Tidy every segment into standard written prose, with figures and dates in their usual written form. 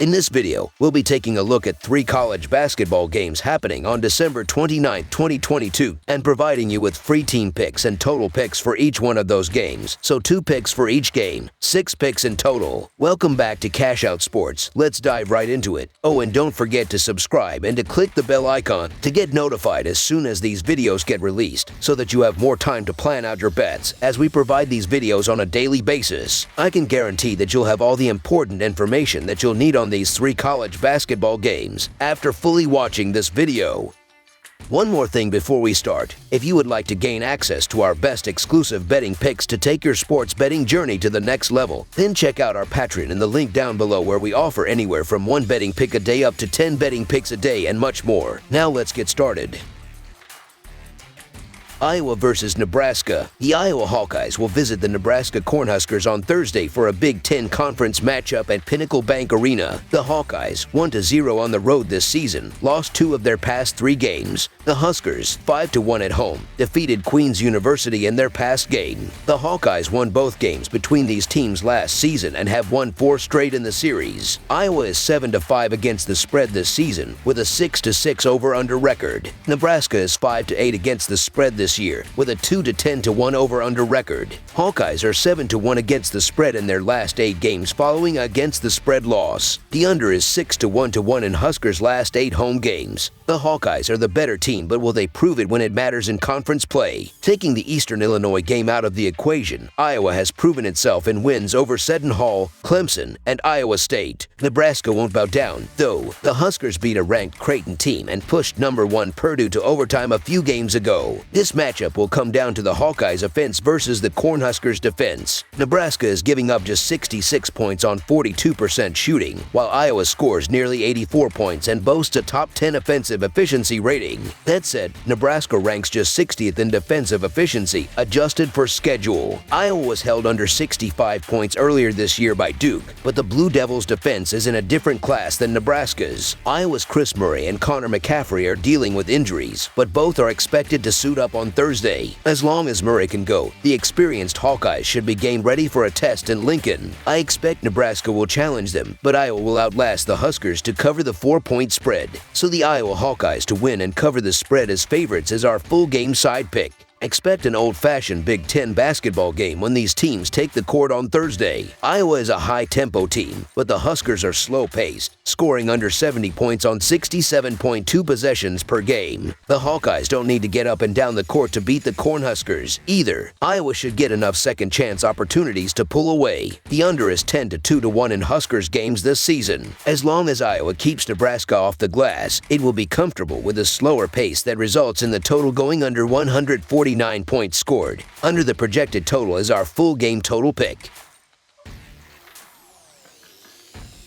In this video, we'll be taking a look at 3 college basketball games happening on December 29, 2022, and providing you with free team picks and total picks for each one of those games. So 2 picks for each game, 6 picks in total. Welcome back to Cash Out Sports. Let's dive right into it. Oh, and don't forget to subscribe and to click the bell icon to get notified as soon as these videos get released, so that you have more time to plan out your bets as we provide these videos on a daily basis. I can guarantee that you'll have all the important information that you'll need on these 3 college basketball games after fully watching this video. One more thing before we start. If you would like to gain access to our best exclusive betting picks to take your sports betting journey to the next level, then check out our Patreon in the link down below, where we offer anywhere from 1 betting pick a day up to 10 betting picks a day and much more. Now let's get started. Iowa versus Nebraska. The Iowa Hawkeyes will visit the Nebraska Cornhuskers on Thursday for a Big Ten Conference matchup at Pinnacle Bank Arena. The Hawkeyes, 1-0 on the road this season, lost 2 of their past 3 games. The Huskers, 5-1 at home, defeated Queen's University in their past game. The Hawkeyes won both games between these teams last season and have won 4 straight in the series. Iowa is 7-5 against the spread this season, with a 6-6 over-under record. Nebraska is 5-8 against the spread this year, with a 2-10-1 over-under record. Hawkeyes are 7-1 against the spread in their last 8 games following against the spread loss. The under is 6-1 in Huskers' last 8 home games. The Hawkeyes are the better team, but will they prove it when it matters in conference play? Taking the Eastern Illinois game out of the equation, Iowa has proven itself in wins over Seton Hall, Clemson, and Iowa State. Nebraska won't bow down, though. The Huskers beat a ranked Creighton team and pushed number 1 Purdue to overtime a few games ago. This matchup will come down to the Hawkeyes' offense versus the Cornhuskers' defense. Nebraska is giving up just 66 points on 42% shooting, while Iowa scores nearly 84 points and boasts a top 10 offensive efficiency rating. That said, Nebraska ranks just 60th in defensive efficiency, adjusted for schedule. Iowa was held under 65 points earlier this year by Duke, but the Blue Devils' defense is in a different class than Nebraska's. Iowa's Chris Murray and Connor McCaffrey are dealing with injuries, but both are expected to suit up on Thursday. As long as Murray can go, the experienced Hawkeyes should be game ready for a test in Lincoln. I expect Nebraska will challenge them, but Iowa will outlast the Huskers to cover the 4-point spread. So the Iowa Hawkeyes to win and cover the spread as favorites is our full game side pick. Expect an old-fashioned Big Ten basketball game when these teams take the court on Thursday. Iowa is a high-tempo team, but the Huskers are slow-paced, scoring under 70 points on 67.2 possessions per game. The Hawkeyes don't need to get up and down the court to beat the Cornhuskers either. Iowa should get enough second-chance opportunities to pull away. The under is 10-2-1 in Huskers games this season. As long as Iowa keeps Nebraska off the glass, it will be comfortable with a slower pace that results in the total going under 149 points scored. Under the projected total is our full game total pick.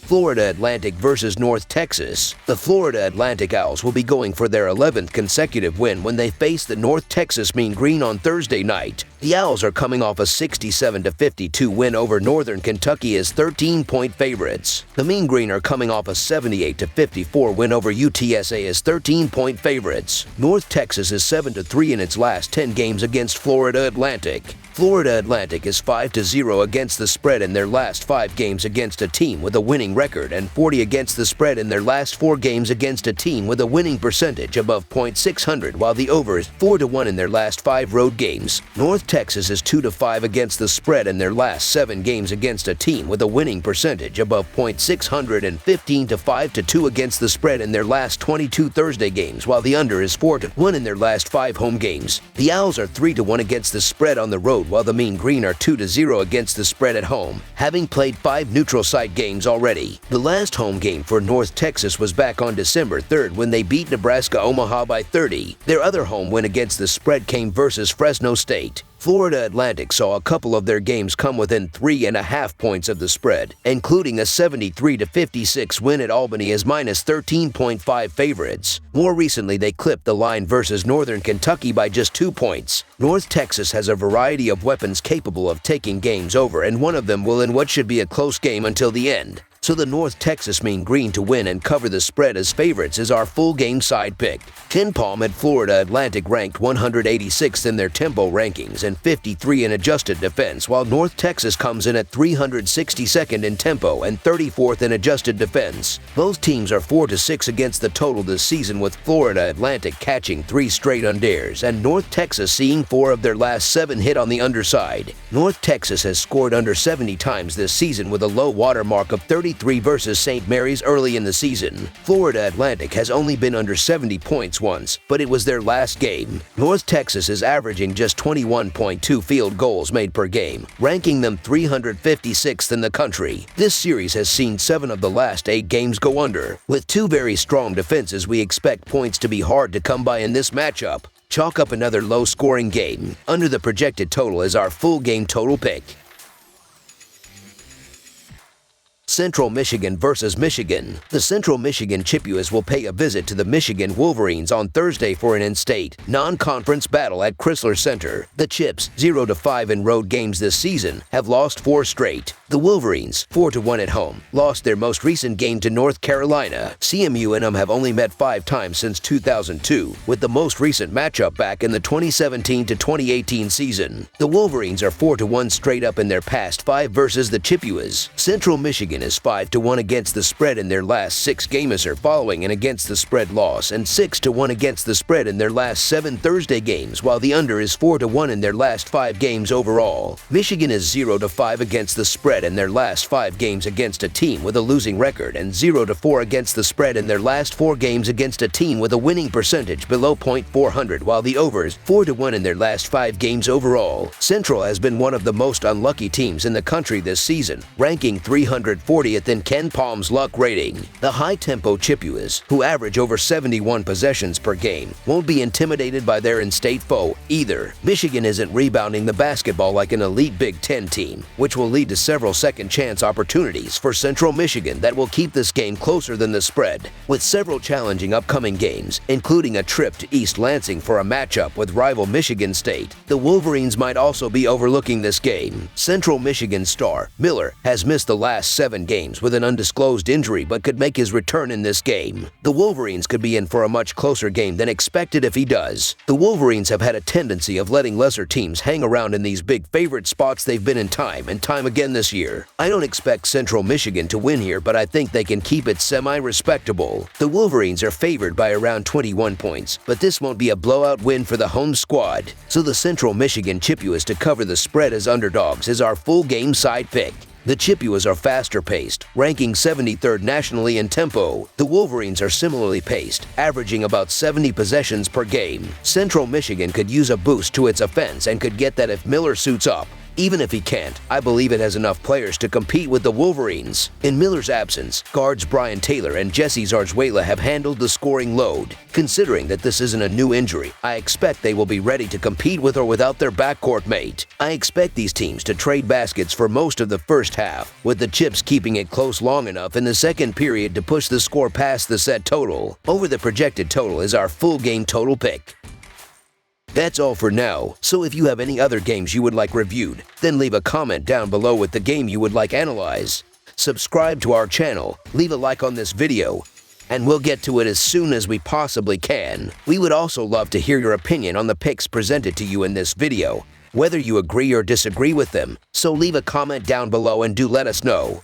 Florida Atlantic versus North Texas. The Florida Atlantic Owls will be going for their 11th consecutive win when they face the North Texas Mean Green on Thursday night. The Owls are coming off a 67-52 win over Northern Kentucky as 13-point favorites. The Mean Green are coming off a 78-54 win over UTSA as 13-point favorites. North Texas is 7-3 in its last 10 games against Florida Atlantic. Florida Atlantic is 5-0 against the spread in their last 5 games against a team with a winning record, and 40 against the spread in their last 4 games against a team with a winning percentage above .600, while the over is 4-1 in their last 5 road games. North Texas is 2-5 against the spread in their last 7 games against a team with a winning percentage above .600, and 15-5-2 against the spread in their last 22 Thursday games, while the under is 4-1 in their last 5 home games. The Owls are 3-1 against the spread on the road, while the Mean Green are 2-0 against the spread at home, having played 5 neutral site games already. The last home game for North Texas was back on December 3rd when they beat Nebraska Omaha by 30. Their other home win against the spread came versus Fresno State. Florida Atlantic saw a couple of their games come within 3.5 points of the spread, including a 73-56 win at Albany as -13.5 favorites. More recently, they clipped the line versus Northern Kentucky by just 2 points. North Texas has a variety of weapons capable of taking games over, and one of them will in what should be a close game until the end. so the North Texas Mean Green to win and cover the spread as favorites is our full game side pick. Ken Palm at Florida Atlantic ranked 186th in their tempo rankings and 53 in adjusted defense, while North Texas comes in at 362nd in tempo and 34th in adjusted defense. Both teams are 4-6 against the total this season, with Florida Atlantic catching 3 straight unders and North Texas seeing 4 of their last 7 hit on the underside. North Texas has scored under 70 times this season with a low water mark of 33 versus St. Mary's early in the season. Florida Atlantic has only been under 70 points once, but it was their last game. North Texas is averaging just 21.2 field goals made per game, ranking them 356th in the country. This series has seen 7 of the last 8 games go under. With 2 very strong defenses, we expect points to be hard to come by in this matchup. Chalk up another low-scoring game. Under the projected total is our full game total pick. Central Michigan versus Michigan. The Central Michigan Chippewas will pay a visit to the Michigan Wolverines on Thursday for an in-state, non-conference battle at Chrysler Center. The Chips, 0-5 in road games this season, have lost 4 straight. The Wolverines, 4-1 at home, lost their most recent game to North Carolina. CMU and them have only met 5 times since 2002, with the most recent matchup back in the 2017-2018 season. The Wolverines are 4-1 straight up in their past 5 versus the Chippewas. Central Michigan is 5-1 against the spread in their last 6 games following an against the spread loss, and 6-1 against the spread in their last 7 Thursday games, while the under is 4-1 in their last 5 games overall. Michigan is 0-5 against the spread in their last 5 games against a team with a losing record, and 0-4 against the spread in their last 4 games against a team with a winning percentage below .400, while the overs 4-1 in their last 5 games overall. Central has been one of the most unlucky teams in the country this season, ranking 340th in Ken Palm's luck rating. The high-tempo Chippewas, who average over 71 possessions per game, won't be intimidated by their in-state foe either. Michigan isn't rebounding the basketball like an elite Big Ten team, which will lead to several second-chance opportunities for Central Michigan that will keep this game closer than the spread. With several challenging upcoming games, including a trip to East Lansing for a matchup with rival Michigan State, the Wolverines might also be overlooking this game. Central Michigan star Miller has missed the last 7 games with an undisclosed injury, but could make his return in this game. The Wolverines could be in for a much closer game than expected if he does. The Wolverines have had a tendency of letting lesser teams hang around in these big favorite spots they've been in time and time again this year. I don't expect Central Michigan to win here, but I think they can keep it semi-respectable. The Wolverines are favored by around 21 points, but this won't be a blowout win for the home squad. So the Central Michigan Chippewas to cover the spread as underdogs is our full game side pick. The Chippewas are faster paced, ranking 73rd nationally in tempo. The Wolverines are similarly paced, averaging about 70 possessions per game. Central Michigan could use a boost to its offense and could get that if Miller suits up. Even if he can't, I believe it has enough players to compete with the Wolverines. In Miller's absence, guards Brian Taylor and Jesse Zarzuela have handled the scoring load. Considering that this isn't a new injury, I expect they will be ready to compete with or without their backcourt mate. I expect these teams to trade baskets for most of the first half, with the Chips keeping it close long enough in the second period to push the score past the set total. Over the projected total is our full game total pick. That's all for now, so if you have any other games you would like reviewed, then leave a comment down below with the game you would like analyzed. Subscribe to our channel, leave a like on this video, and we'll get to it as soon as we possibly can. We would also love to hear your opinion on the picks presented to you in this video, whether you agree or disagree with them, so leave a comment down below and do let us know.